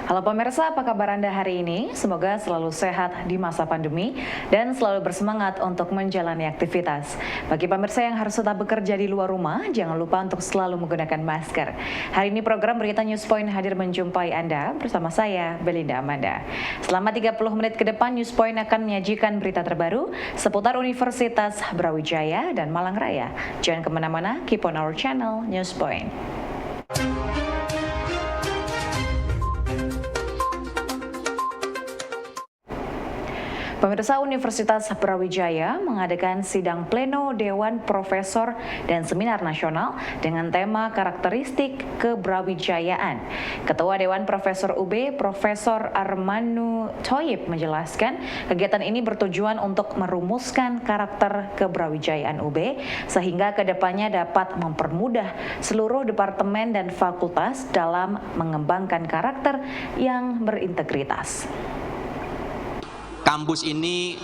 Halo pemirsa, apa kabar Anda hari ini? Semoga selalu sehat di masa pandemi dan selalu bersemangat untuk menjalani aktivitas. Bagi pemirsa yang harus tetap bekerja di luar rumah, jangan lupa untuk selalu menggunakan masker. Hari ini program Berita Newspoint hadir menjumpai Anda bersama saya, Belinda Amanda. Selama 30 menit ke depan, Newspoint akan menyajikan berita terbaru seputar Universitas Brawijaya dan Malang Raya. Jangan kemana-mana, keep on our channel, Newspoint. Pemirsa, Universitas Brawijaya mengadakan sidang pleno Dewan Profesor dan Seminar Nasional dengan tema karakteristik kebrawijayaan. Ketua Dewan Profesor UB, Profesor Armanu Thoyib menjelaskan, kegiatan ini bertujuan untuk merumuskan karakter kebrawijayaan UB sehingga kedepannya dapat mempermudah seluruh departemen dan fakultas dalam mengembangkan karakter yang berintegritas. Kampus ini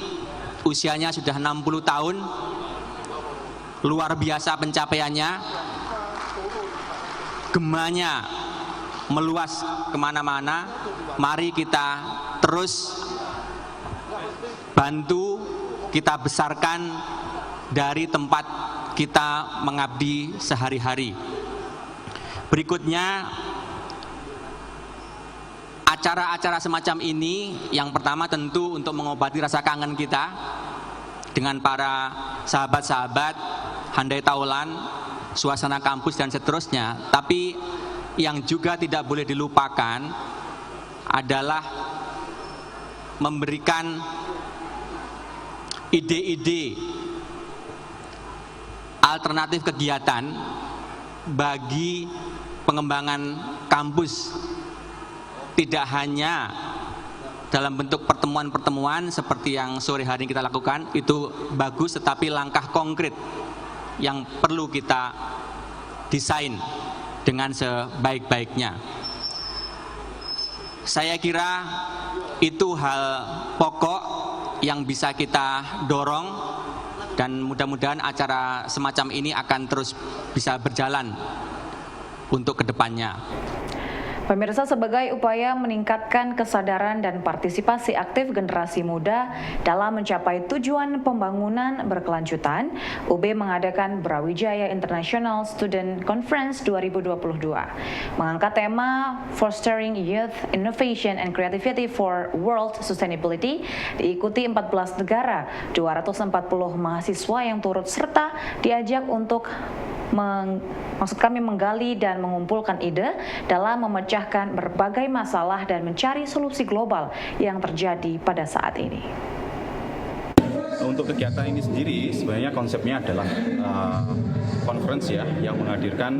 usianya sudah 60 tahun, luar biasa pencapaiannya, gemanya meluas kemana-mana. Mari kita terus bantu, kita besarkan dari tempat kita mengabdi sehari-hari. Berikutnya, acara-acara semacam ini yang pertama tentu untuk mengobati rasa kangen kita dengan para sahabat-sahabat, handai taulan, suasana kampus dan seterusnya. Tapi yang juga tidak boleh dilupakan adalah memberikan ide-ide alternatif kegiatan bagi pengembangan kampus. Tidak hanya dalam bentuk pertemuan-pertemuan seperti yang sore hari kita lakukan, itu bagus, tetapi langkah konkret yang perlu kita desain dengan sebaik-baiknya. Saya kira itu hal pokok yang bisa kita dorong dan mudah-mudahan acara semacam ini akan terus bisa berjalan untuk kedepannya. Pemirsa, sebagai upaya meningkatkan kesadaran dan partisipasi aktif generasi muda dalam mencapai tujuan pembangunan berkelanjutan, UB mengadakan Brawijaya International Student Conference 2022. Mengangkat tema Fostering Youth Innovation and Creativity for World Sustainability, diikuti 14 negara, 240 mahasiswa yang turut serta diajak untuk menggali dan mengumpulkan ide dalam memecahkan berbagai masalah dan mencari solusi global yang terjadi pada saat ini. Untuk kegiatan ini sendiri sebenarnya konsepnya adalah conference ya, yang menghadirkan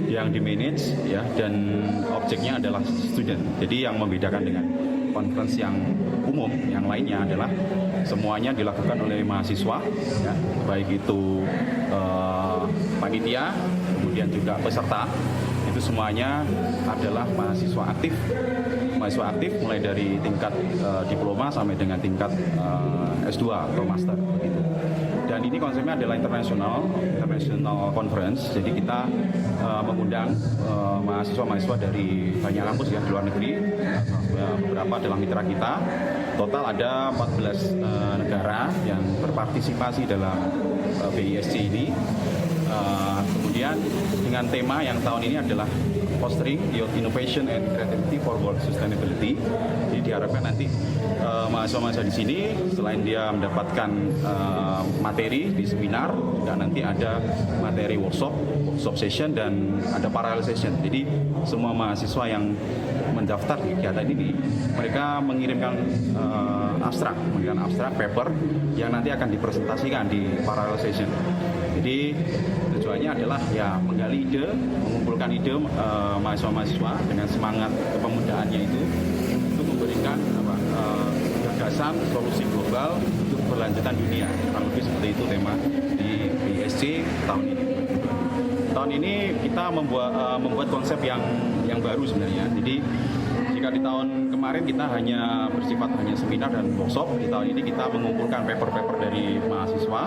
yang di-manage ya, dan objeknya adalah student. Jadi yang membedakan dengan conference yang umum yang lainnya adalah semuanya dilakukan oleh mahasiswa ya, baik itu panitia, kemudian juga peserta, itu semuanya adalah mahasiswa aktif mulai dari tingkat diploma sampai dengan tingkat S2 atau master begitu. Dan ini konsepnya adalah international conference, jadi kita mengundang mahasiswa-mahasiswa dari banyak kampus ya, di luar negeri, beberapa adalah mitra kita. Total ada 14 negara yang berpartisipasi dalam BISC ini. Kemudian dengan tema yang tahun ini adalah Fostering Youth Innovation and Creativity for World Sustainability. Jadi diharapkan nanti mahasiswa-mahasiswa di sini selain dia mendapatkan materi di seminar, dan nanti ada materi workshop session dan ada parallel session. Jadi semua mahasiswa yang mendaftar di kegiatan ini, mereka mengirimkan abstrak paper yang nanti akan dipresentasikan di parallel session. Jadi tujuannya adalah ya menggali ide, mengumpulkan ide mahasiswa-mahasiswa dengan semangat kepemudaannya itu untuk memberikan gagasan solusi global untuk keberlanjutan dunia. Kurang lebih seperti itu tema di BISC tahun ini. Tahun ini kita membuat konsep yang baru sebenarnya. Jadi jika di tahun kemarin kita hanya bersifat seminar dan workshop, di tahun ini kita mengumpulkan paper-paper dari mahasiswa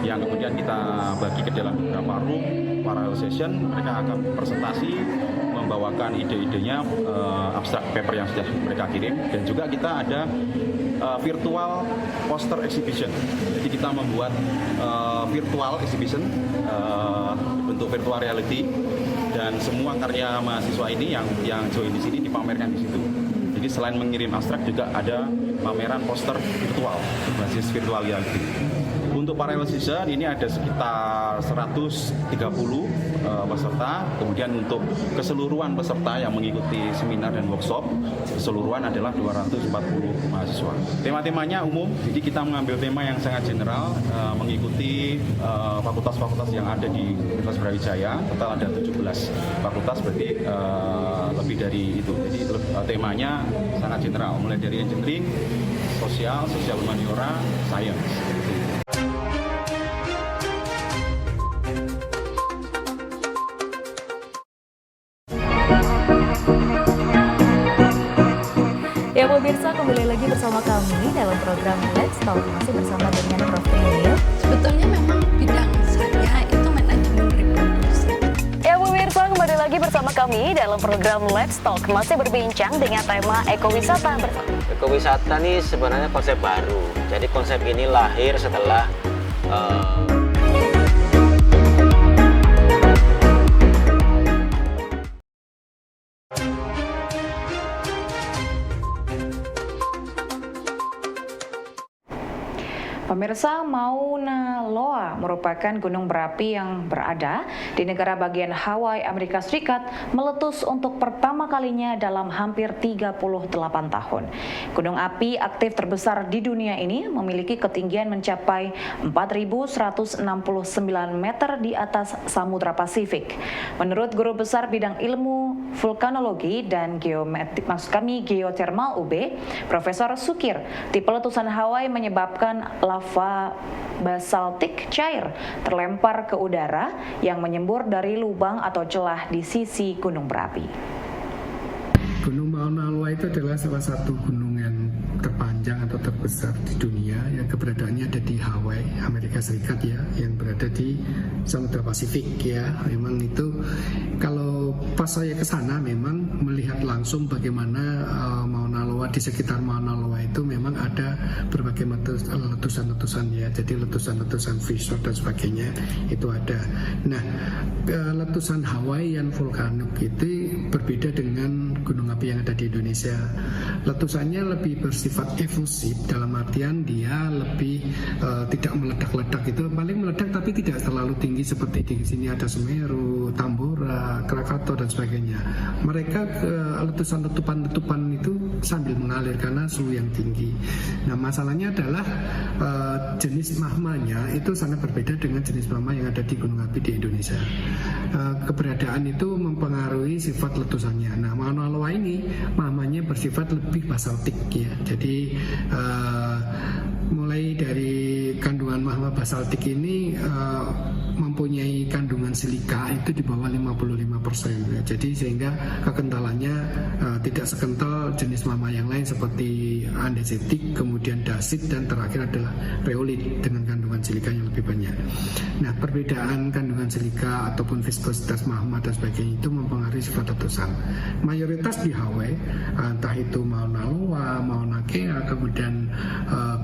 yang kemudian kita bagi ke dalam beberapa room, parallel session. Mereka akan presentasi, membawakan ide-idenya, abstrak paper yang sudah mereka kirim, dan juga kita ada virtual poster exhibition. Jadi kita membuat virtual exhibition bentuk virtual reality, dan semua karya mahasiswa ini yang join di sini dipamerkan di situ. Jadi selain mengirim abstrak juga ada pameran poster virtual berbasis virtual reality. Untuk para season ini ada sekitar 130 peserta. Kemudian untuk keseluruhan peserta yang mengikuti seminar dan workshop, keseluruhan adalah 240 mahasiswa. Tema-temanya umum, jadi kita mengambil tema yang sangat general, mengikuti fakultas-fakultas yang ada di Universitas Brawijaya. Total ada 17 fakultas, berarti lebih dari itu. Jadi temanya sangat general, mulai dari engineering, sosial humaniora, science. Ya pemirsa, kembali lagi bersama kami dalam program Let's Talk, masih bersama dengan Prof. Emil. Sebetulnya memang bidang saya itu manajemen reproduksi. Ya pemirsa, kembali lagi bersama kami dalam program Let's Talk, masih berbincang dengan tema ekowisata bersama. Ekowisata ini sebenarnya konsep baru. Jadi konsep ini lahir setelah Pemirsa, Mauna Loa merupakan gunung berapi yang berada di negara bagian Hawaii, Amerika Serikat, meletus untuk pertama kalinya dalam hampir 38 tahun. Gunung api aktif terbesar di dunia ini memiliki ketinggian mencapai 4.169 meter di atas Samudra Pasifik. Menurut Guru Besar Bidang Ilmu Vulkanologi dan Geotermal UB, Profesor Sukir, tipe letusan Hawaii menyebabkan lava basaltik cair terlempar ke udara yang menyembur dari lubang atau celah di sisi gunung berapi. Gunung Mauna Loa itu adalah salah satu gunung yang terpanjang atau terbesar di dunia yang keberadaannya ada di Hawaii, Amerika Serikat ya, yang berada di Samudra Pasifik ya. Memang itu kalau pas saya ke sana memang melihat langsung bagaimana Mauna Loa, di sekitar Mauna Loa itu memang ada berbagai letusan-letusan ya. Jadi letusan-letusan Fissure dan sebagainya itu ada. Nah, letusan Hawaiian volcanic itu berbeda dengan gunung api yang ada di Indonesia. Letusannya lebih bersifat efusif, dalam artian dia lebih tidak meledak-ledak, itu paling meledak tapi tidak terlalu tinggi seperti di sini ada Semeru, Tambora, Krakatau dan sebagainya. Mereka letusan letupan itu sambil mengalir karena suhu yang tinggi. Nah, masalahnya adalah jenis magmanya itu sangat berbeda dengan jenis magma yang ada di gunung api di Indonesia. Keberadaan itu mempengaruhi sifat letusannya. Nah, Mauna Loa ini magmanya bersifat lebih basaltik ya. Jadi mulai dari kandungan magma basaltik ini mempunyai kandungan silika itu di bawah 55% ya. Jadi sehingga kekentalannya tidak sekental jenis magma yang lain seperti andesetik, kemudian dasit, dan terakhir adalah rheolit dengan kandungan silika yang lebih banyak. Nah, perbedaan kandungan silika ataupun viskositas magma dan sebagainya itu mempengaruhi sifat letusan. Mayoritas di Hawaii, entah itu Mauna Loa, Mauna Kea, kemudian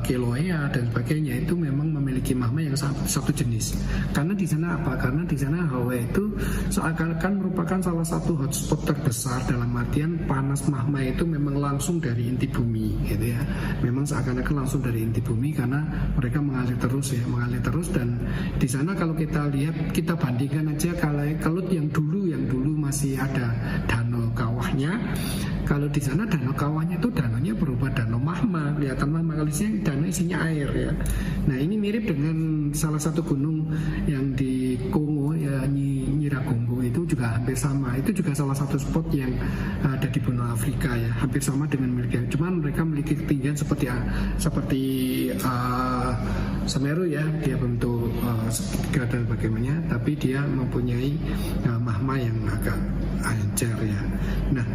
Kilauea dan sebagainya, itu memang memiliki magma yang satu jenis. Karena di sana apa? Karena di sana Hawaii itu seakan-akan merupakan salah satu hotspot terbesar, dalam artian panas magma itu memang langsung dari inti bumi, gitu ya. Memang seakan-akan langsung dari inti bumi karena mereka mengalir terus ya, dan di sana kalau kita lihat, kita bandingkan aja kalau yang dulu masih ada danau kawahnya. Kalau di sana danau kawahnya itu danaunya berubah danau magma, kelihatan magma. Kalau di sini danau isinya air ya. Nah, ini mirip dengan salah satu gunung yang di Kongo ya, Nyiragongo, itu juga hampir sama. Itu juga salah satu spot yang ada di benua Afrika ya, hampir sama dengan miliknya. Cuman mereka memiliki ketinggian seperti Semeru ya, dia bentuk segitiga dan bagaimana, tapi dia mempunyai magma yang agak encer ya. Nah,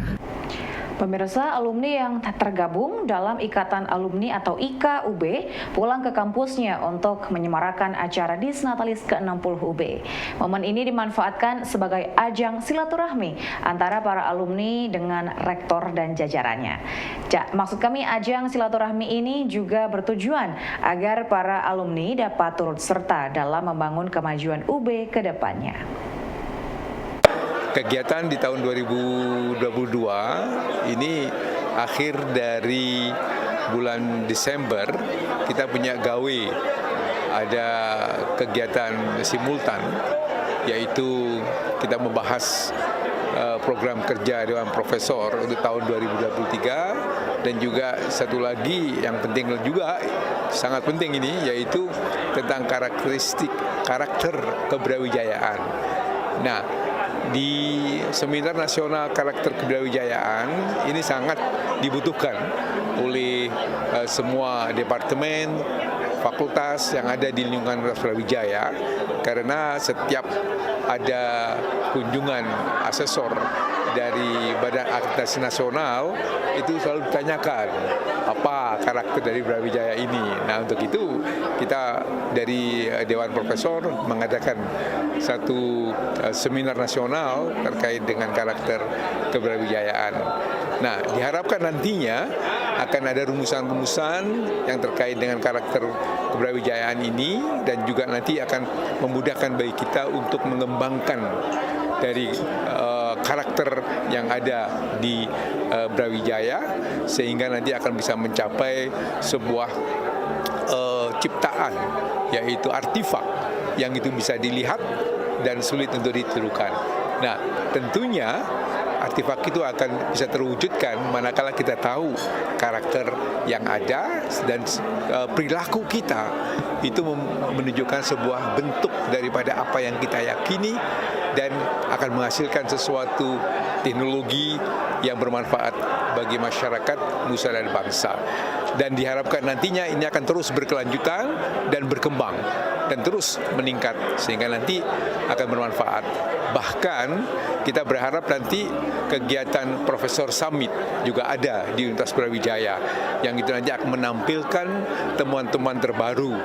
Pemirsa, alumni yang tergabung dalam Ikatan Alumni atau IKA UB pulang ke kampusnya untuk menyemarakan acara Disnatalis ke-60 UB. Momen ini dimanfaatkan sebagai ajang silaturahmi antara para alumni dengan rektor dan jajarannya. Maksud kami, ajang silaturahmi ini juga bertujuan agar para alumni dapat turut serta dalam membangun kemajuan UB ke depannya. Kegiatan di tahun 2022 ini akhir dari bulan Desember kita punya gawe, ada kegiatan simultan, yaitu kita membahas program kerja Dewan Profesor untuk tahun 2023, dan juga satu lagi yang penting juga, sangat penting ini, yaitu tentang karakter kebrawijayaan. Nah, di Seminar Nasional Karakter Kebrawijayaan ini sangat dibutuhkan oleh semua departemen, fakultas yang ada di lingkungan Brawijaya, karena setiap ada kunjungan asesor dari Badan Akreditasi Nasional itu selalu ditanyakan apa karakter dari Brawijaya ini. Nah, untuk itu kita dari Dewan Profesor mengadakan satu seminar nasional terkait dengan karakter kebrawijayaan. Nah, diharapkan nantinya akan ada rumusan-rumusan yang terkait dengan karakter kebrawijayaan ini, dan juga nanti akan memudahkan bagi kita untuk mengembangkan dari karakter yang ada di Brawijaya, sehingga nanti akan bisa mencapai sebuah ciptaan, yaitu artefak yang itu bisa dilihat dan sulit untuk ditirukan. Nah, tentunya artefak itu akan bisa terwujudkan manakala kita tahu karakter yang ada, dan perilaku kita itu menunjukkan sebuah bentuk daripada apa yang kita yakini, dan akan menghasilkan sesuatu teknologi yang bermanfaat bagi masyarakat, nusa dan bangsa. Dan diharapkan nantinya ini akan terus berkelanjutan dan berkembang dan terus meningkat, sehingga nanti akan bermanfaat. Bahkan kita berharap nanti kegiatan Profesor Summit juga ada di Universitas Brawijaya, yang itu nanti akan menampilkan temuan-temuan terbaru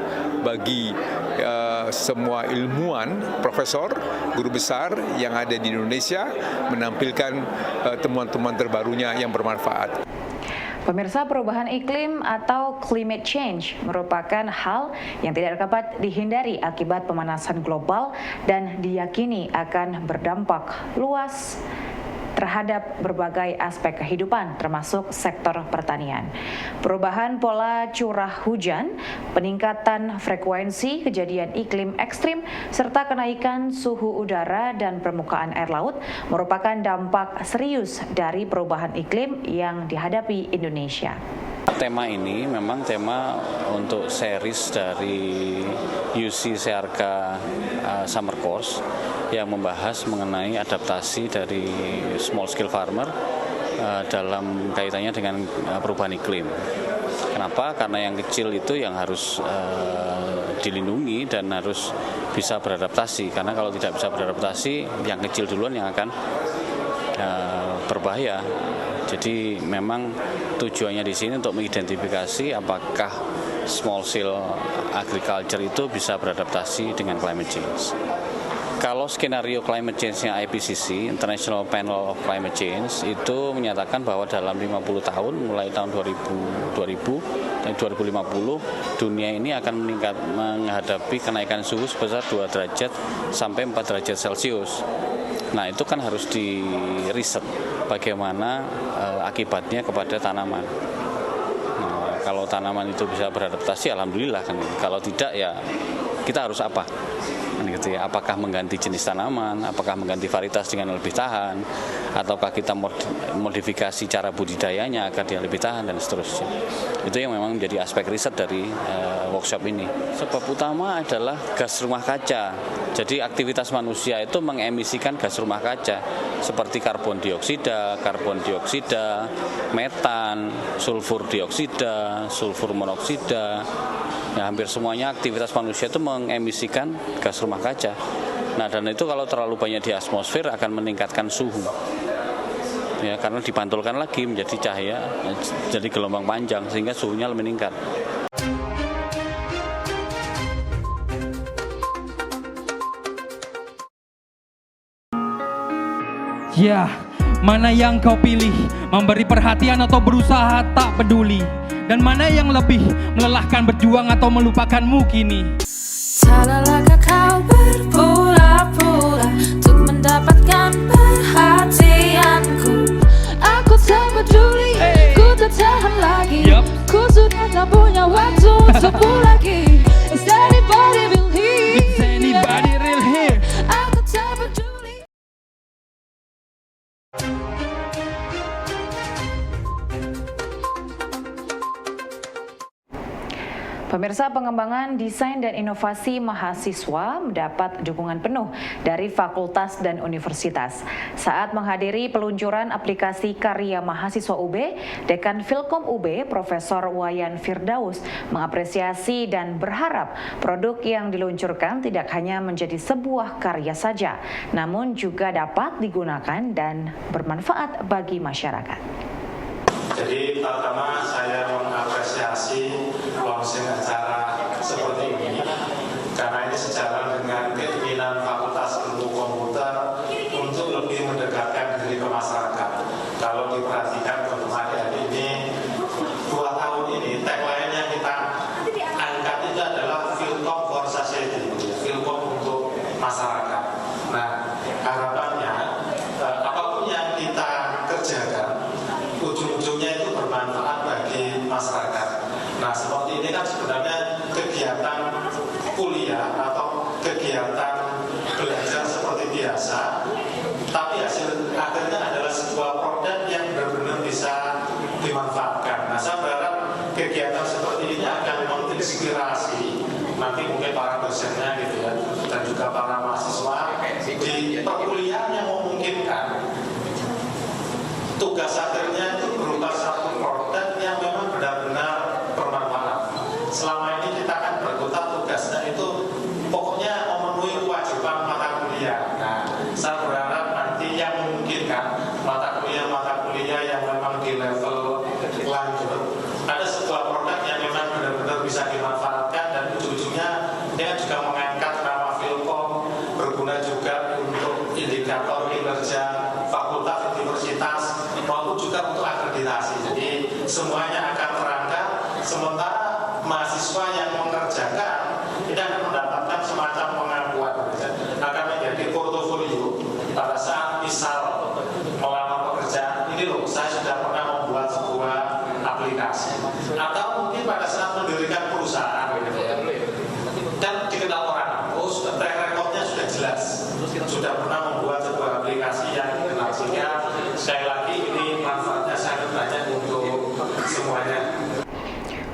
bagi semua ilmuwan, profesor, guru besar yang ada di Indonesia, menampilkan temuan-temuan terbarunya yang bermanfaat. Pemirsa, perubahan iklim atau climate change merupakan hal yang tidak dapat dihindari akibat pemanasan global dan diyakini akan berdampak luas terhadap berbagai aspek kehidupan, termasuk sektor pertanian. Perubahan pola curah hujan, peningkatan frekuensi kejadian iklim ekstrim, serta kenaikan suhu udara dan permukaan air laut merupakan dampak serius dari perubahan iklim yang dihadapi Indonesia. Tema ini memang tema untuk series dari UC Searca Summer Course yang membahas mengenai adaptasi dari small scale farmer dalam kaitannya dengan perubahan iklim. Kenapa? Karena yang kecil itu yang harus dilindungi dan harus bisa beradaptasi. Karena kalau tidak bisa beradaptasi, yang kecil duluan yang akan berbahaya. Jadi memang tujuannya di sini untuk mengidentifikasi apakah small scale agriculture itu bisa beradaptasi dengan climate change. Kalau skenario climate change-nya IPCC, International Panel of Climate Change, itu menyatakan bahwa dalam 50 tahun, mulai tahun 2000 dan 2050, dunia ini akan menghadapi kenaikan suhu sebesar 2 derajat sampai 4 derajat Celcius. Nah, itu kan harus di-riset bagaimana akibatnya kepada tanaman. Nah, kalau tanaman itu bisa beradaptasi, alhamdulillah kan. Kalau tidak, ya kita harus apa? Gitu ya. Apakah mengganti jenis tanaman, apakah mengganti varietas dengan lebih tahan, ataukah kita modifikasi cara budidayanya agar dia lebih tahan, dan seterusnya. Itu yang memang menjadi aspek riset dari workshop ini. Sebab utama adalah gas rumah kaca. Jadi aktivitas manusia itu mengemisikan gas rumah kaca seperti karbon dioksida, metan, sulfur dioksida, sulfur monoksida. Ya, hampir semuanya aktivitas manusia itu mengemisikan gas rumah kaca. Nah, dan itu kalau terlalu banyak di atmosfer akan meningkatkan suhu. ya, karena dipantulkan lagi menjadi cahaya, jadi gelombang panjang sehingga suhunya meningkat. Ya, mana yang kau pilih? Memberi perhatian atau berusaha tak peduli? Dan mana yang lebih melelahkan, berjuang atau melupakanmu kini? Salahkah kau berpura-pura untuk mendapatkan perhatianku? Aku tak peduli, ku tak tahan lagi. Ku sudah tak punya waktu untukmu lagi. Is anybody real here? Is anybody real here? Aku tak peduli. Pemirsa, pengembangan desain dan inovasi mahasiswa mendapat dukungan penuh dari fakultas dan universitas. Saat menghadiri peluncuran aplikasi karya mahasiswa UB, Dekan Filkom UB, Profesor Wayan Firdaus, mengapresiasi dan berharap produk yang diluncurkan tidak hanya menjadi sebuah karya saja, namun juga dapat digunakan dan bermanfaat bagi masyarakat. Jadi pertama saya mengapresiasi launching acara seperti ini karena ini sejalan dengan keinginan Fakultas Ilmu Komputer untuk lebih mendekatkan diri ke masyarakat. Kalau diperhatikan teman-teman ini 2 tahun ini tagline yang kita angkat itu adalah Filkom for Society, Filkom untuk masyarakat. Nah, harapannya apapun yang kita kerjakan ujung-ujungnya itu bermanfaat bagi masyarakat. Nah, seperti ini kan sebenarnya kegiatan kuliah atau kegiatan belajar seperti biasa, tapi hasil akhirnya adalah sebuah produk yang benar-benar bisa dimanfaatkan. Nah, saya berharap kegiatan seperti ini akan menginspirasi nanti mungkin para dosennya gitu ya, dan juga para mahasiswa di perkuliahan yang memungkinkan tugas akhirnya itu berupa satu produk yang memang benar-benar bermanfaat. Selama ini kita kan berkutat tugasnya itu pokoknya memenuhi kewajiban mata kuliah. Nah, saya berharap nanti yang memungkinkan mata kuliah yang memang di level lanjut ada sebuah produk yang memang benar-benar bisa dimanfaatkan dan ujung-ujungnya dia juga mengangkat nama Filkom, berguna juga untuk indikator kinerja fakultas, universitas, maupun juga untuk akreditasi. Jadi semuanya akan terangkat, sementara mahasiswa yang mengerjakan ini akan mendapatkan semacam pengakuan, akan menjadi portofolio pada saat misal melamar pekerjaan, ini loh saya sudah pernah membuat sebuah aplikasi, atau mungkin pada saat mendirikan perusahaan dan dikenal orang, oh track recordnya sudah jelas, sudah pernah membuat sebuah aplikasi yang dikenal. Sehingga sekali lagi ini manfaatnya sangat banyak untuk semuanya.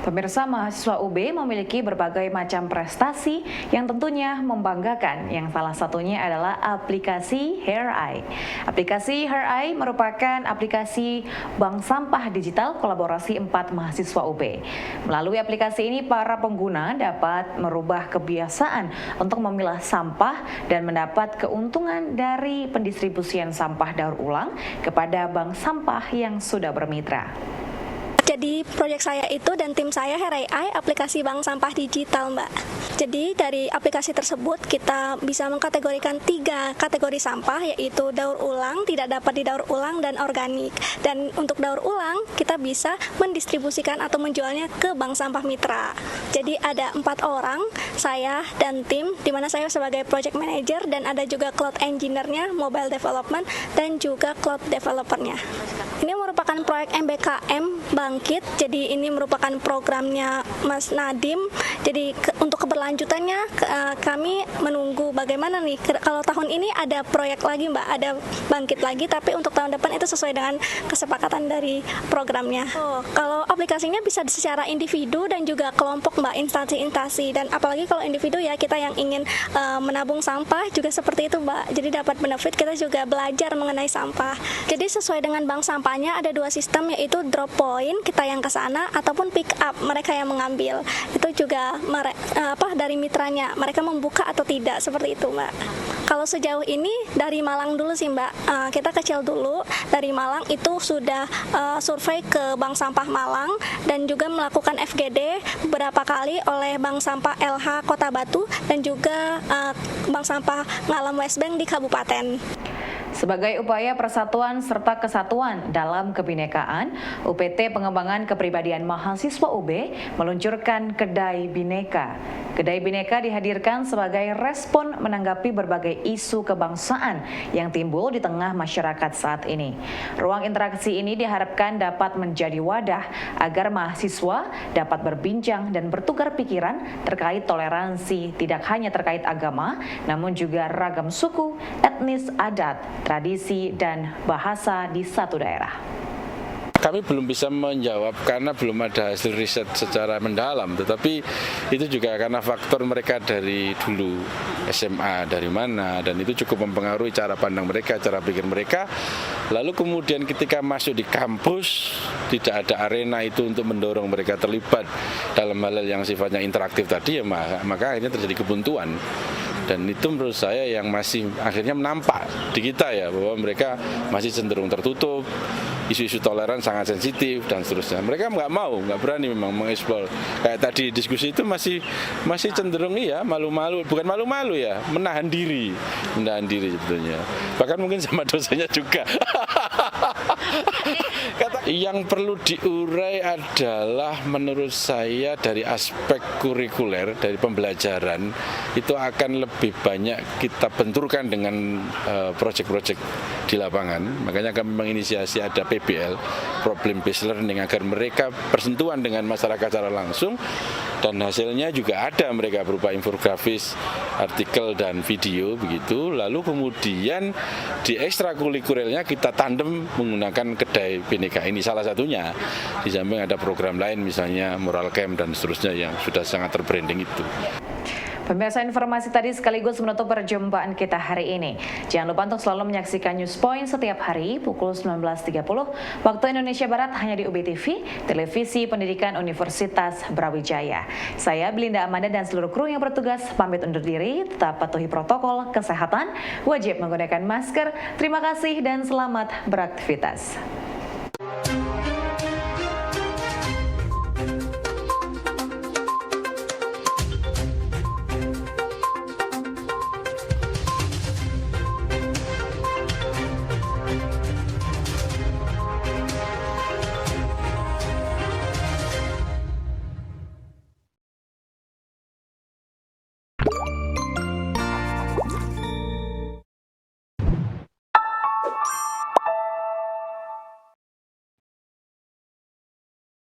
Pemirsa, mahasiswa UB memiliki berbagai macam prestasi yang tentunya membanggakan. Yang salah satunya adalah aplikasi HairEye. Aplikasi HairEye merupakan aplikasi bank sampah digital kolaborasi 4 mahasiswa UB. Melalui aplikasi ini, para pengguna dapat merubah kebiasaan untuk memilah sampah dan mendapat keuntungan dari pendistribusian sampah daur ulang kepada bank sampah yang sudah bermitra. Jadi proyek saya itu dan tim saya HairEye aplikasi bank sampah digital, Mbak. Jadi dari aplikasi tersebut kita bisa mengkategorikan 3 kategori sampah, yaitu daur ulang, tidak dapat didaur ulang, dan organik. Dan untuk daur ulang kita bisa mendistribusikan atau menjualnya ke bank sampah mitra. Jadi ada 4 orang, saya dan tim, di mana saya sebagai project manager dan ada juga cloud engineer-nya, mobile development, dan juga cloud developer-nya. Ini merupakan proyek MBKM Bangkit, jadi ini merupakan programnya Mas Nadim. Jadi untuk keberlanjutannya kami menunggu bagaimana nih, kalau tahun ini ada proyek lagi Mbak, ada Bangkit lagi, tapi untuk tahun depan itu sesuai dengan kesepakatan dari programnya. Kalau aplikasinya bisa secara individu dan juga kelompok Mbak, instansi-instansi, dan apalagi kalau individu ya kita yang ingin menabung sampah juga seperti itu Mbak, jadi dapat benefit, kita juga belajar mengenai sampah. Jadi sesuai dengan bank sampahnya ada 2 sistem, yaitu drop point, kita yang ke sana, ataupun pick up, mereka yang mengambil. Itu juga dari mitranya, mereka membuka atau tidak, seperti itu Mbak. Kalau sejauh ini dari Malang dulu sih Mbak, kita kecil dulu, dari Malang itu sudah survei ke Bank Sampah Malang dan juga melakukan FGD beberapa kali oleh Bank Sampah LH Kota Batu dan juga Bank Sampah Ngalam West Bank di Kabupaten. Sebagai upaya persatuan serta kesatuan dalam kebinekaan, UPT Pengembangan Kepribadian Mahasiswa UB meluncurkan Kedai Bineka. Kedai Bineka dihadirkan sebagai respon menanggapi berbagai isu kebangsaan yang timbul di tengah masyarakat saat ini. Ruang interaksi ini diharapkan dapat menjadi wadah agar mahasiswa dapat berbincang dan bertukar pikiran terkait toleransi tidak hanya terkait agama, namun juga ragam suku, etnis, adat, tradisi, dan bahasa di satu daerah. Kami belum bisa menjawab karena belum ada hasil riset secara mendalam, tetapi itu juga karena faktor mereka dari dulu SMA dari mana, dan itu cukup mempengaruhi cara pandang mereka, cara pikir mereka. Lalu kemudian ketika masuk di kampus tidak ada arena itu untuk mendorong mereka terlibat dalam hal yang sifatnya interaktif tadi, ya maka akhirnya terjadi kebuntuan. Dan itu menurut saya yang masih akhirnya menampak di kita ya, bahwa mereka masih cenderung tertutup, isu-isu toleran sangat sensitif dan seterusnya. Mereka nggak berani memang mengeksplor. Kayak tadi diskusi itu masih cenderung malu-malu, bukan malu-malu ya, menahan diri sebetulnya. Bahkan mungkin sama dosennya juga. Yang perlu diurai adalah menurut saya dari aspek kurikuler, dari pembelajaran itu akan lebih banyak kita benturkan dengan proyek-proyek di lapangan. Makanya kami menginisiasi ada PBL, Problem Based Learning, agar mereka bersentuhan dengan masyarakat secara langsung, dan hasilnya juga ada mereka berupa infografis, artikel dan video begitu. Lalu kemudian di ekstrakurikulernya kita tandem menggunakan Kedai Bineka ini salah satunya. Di samping ada program lain misalnya Moral Camp dan seterusnya yang sudah sangat terbranding itu. Pemirsa, informasi tadi sekaligus menutup perjumpaan kita hari ini. Jangan lupa untuk selalu menyaksikan News Point setiap hari pukul 19.30 waktu Indonesia Barat hanya di UB TV, Televisi Pendidikan Universitas Brawijaya. Saya Belinda Amanda dan seluruh kru yang bertugas pamit undur diri, tetap patuhi protokol kesehatan, wajib menggunakan masker. Terima kasih dan selamat beraktivitas.